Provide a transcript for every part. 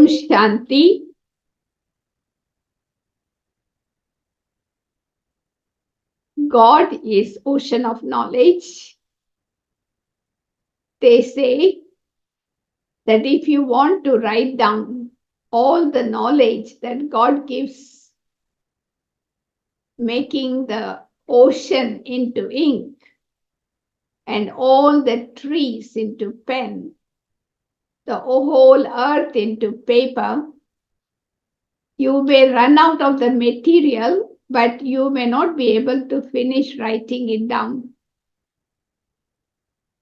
Om Shanti. God is ocean of knowledge. They say that if you want to write down all the knowledge that God gives, making the ocean into ink and all the trees into pen, the whole earth into paper, you may run out of the material, but you may not be able to finish writing it down.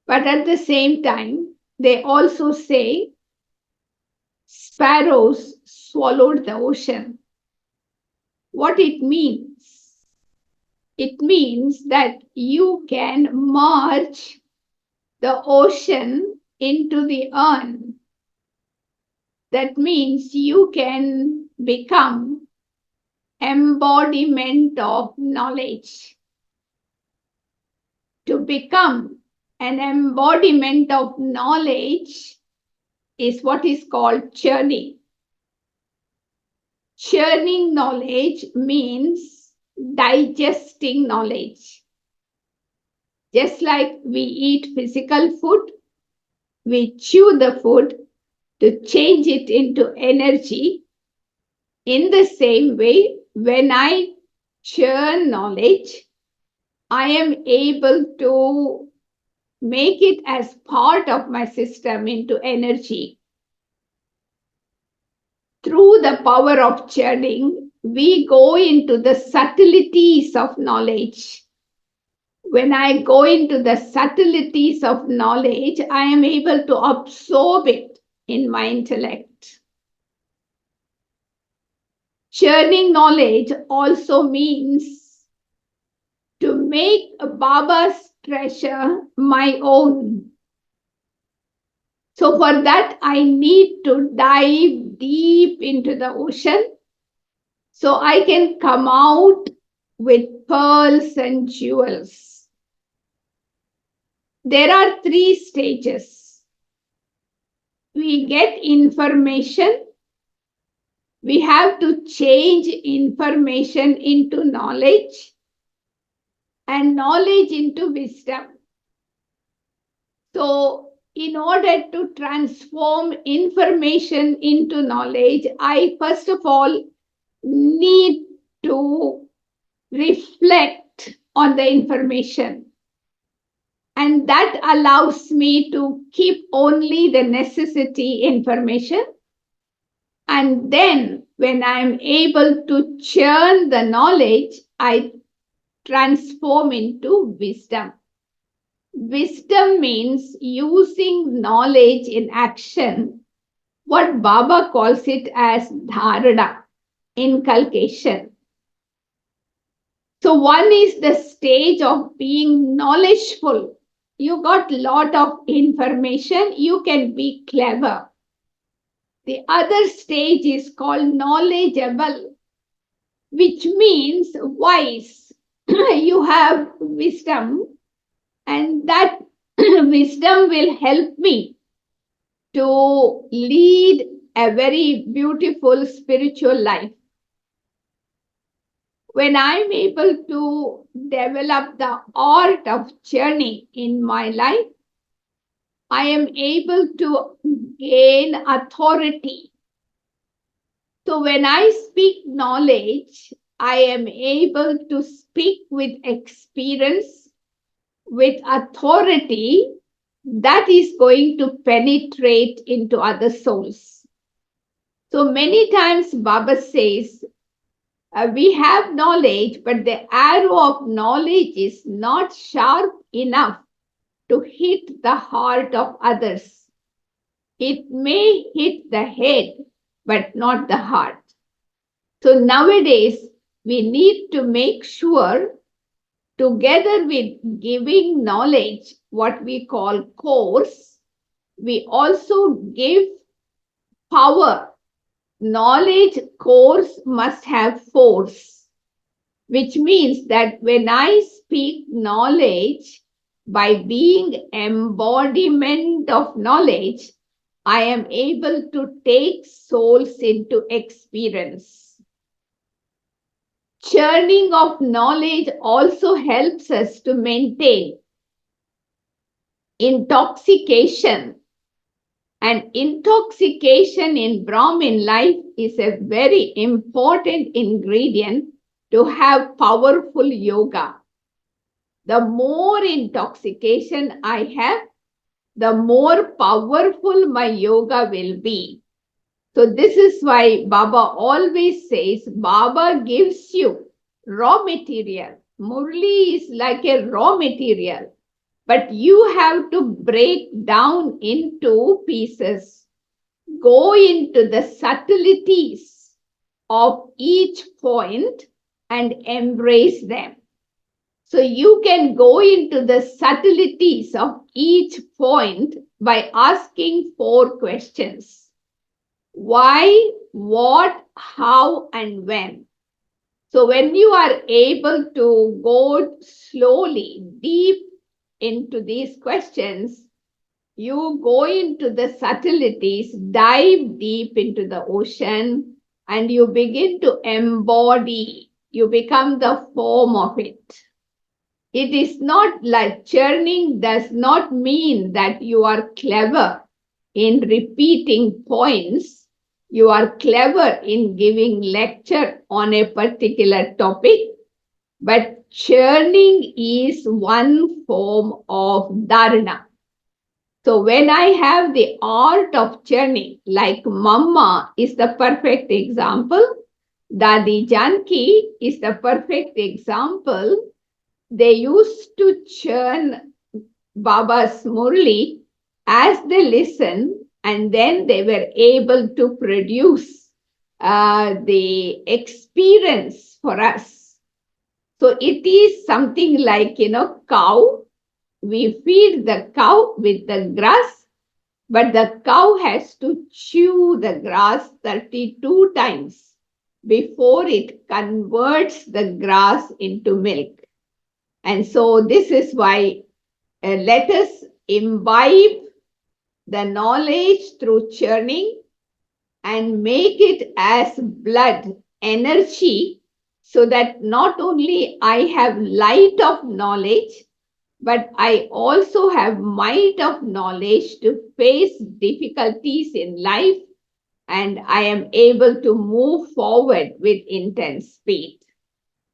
But at the same time, they also say sparrows swallowed the ocean. What it means? It means that you can merge the ocean into the urn. That means you can become embodiment of knowledge. To become an embodiment of knowledge is what is called churning. Churning knowledge means digesting knowledge. Just like we eat physical food, we chew the food to change it into energy. In the same way, when I churn knowledge, I am able to make it as part of my system into energy. Through the power of churning, we go into the subtleties of knowledge. When I go into the subtleties of knowledge, I am able to absorb it in my intellect. Churning knowledge also means to make Baba's treasure my own. So for that, I need to dive deep into the ocean so I can come out with pearls and jewels. There are 3 stages. We get information. We have to change information into knowledge and knowledge into wisdom. So, in order to transform information into knowledge, I first of all need to reflect on the information. And that allows me to keep only the necessity information. And then when I'm able to churn the knowledge, I transform into wisdom. Wisdom means using knowledge in action. What Baba calls it as dharana, inculcation. So one is the stage of being knowledgeful. You got a lot of information, you can be clever. The other stage is called knowledgeable, which means wise. You have wisdom, and that wisdom will help me to lead a very beautiful spiritual life. When I'm able to develop the art of churning in my life, I am able to gain authority. So when I speak knowledge, I am able to speak with experience, with authority that is going to penetrate into other souls. So many times Baba says, we have knowledge, but the arrow of knowledge is not sharp enough to hit the heart of others. It may hit the head, but not the heart. So nowadays, we need to make sure, together with giving knowledge, what we call course, we also give power. Knowledge course must have force, which means that when I speak knowledge, by being embodiment of knowledge, I am able to take souls into experience. Churning of knowledge also helps us to maintain intoxication. And intoxication in Brahmin life is a very important ingredient to have powerful yoga. The more intoxication I have, the more powerful my yoga will be. So this is why Baba always says, Baba gives you raw material. Murli is like a raw material, but you have to break down into pieces, go into the subtleties of each point and embrace them. So you can go into the subtleties of each point by asking 4 questions. Why, what, how, and when. So when you are able to go slowly, deep into these questions, you go into the subtleties, dive deep into the ocean, and you begin to embody. You become the form of it. It is not like churning does not mean that you are clever in repeating points. You are clever in giving lecture on a particular topic, but churning is one form of dharana. So when I have the art of churning, like Mama is the perfect example, Dadi Janki is the perfect example. They used to churn Baba's Murli as they listen, and then they were able to produce the experience for us. So it is something like, cow. We feed the cow with the grass, but the cow has to chew the grass 32 times before it converts the grass into milk. And so this is why let us imbibe the knowledge through churning and make it as blood energy, so that not only I have light of knowledge, but I also have might of knowledge to face difficulties in life, and I am able to move forward with intense speed.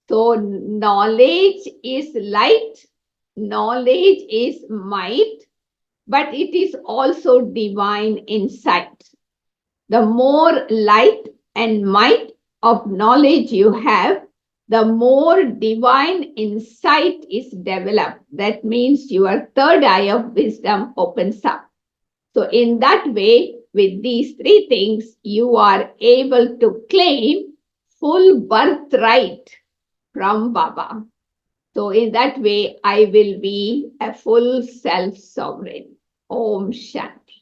So knowledge is light, knowledge is might, but it is also divine insight. The more light and might of knowledge you have, the more divine insight is developed. That means your third eye of wisdom opens up. So in that way, with these 3 things, you are able to claim full birthright from Baba. So in that way, I will be a full self-sovereign. Om Shanti.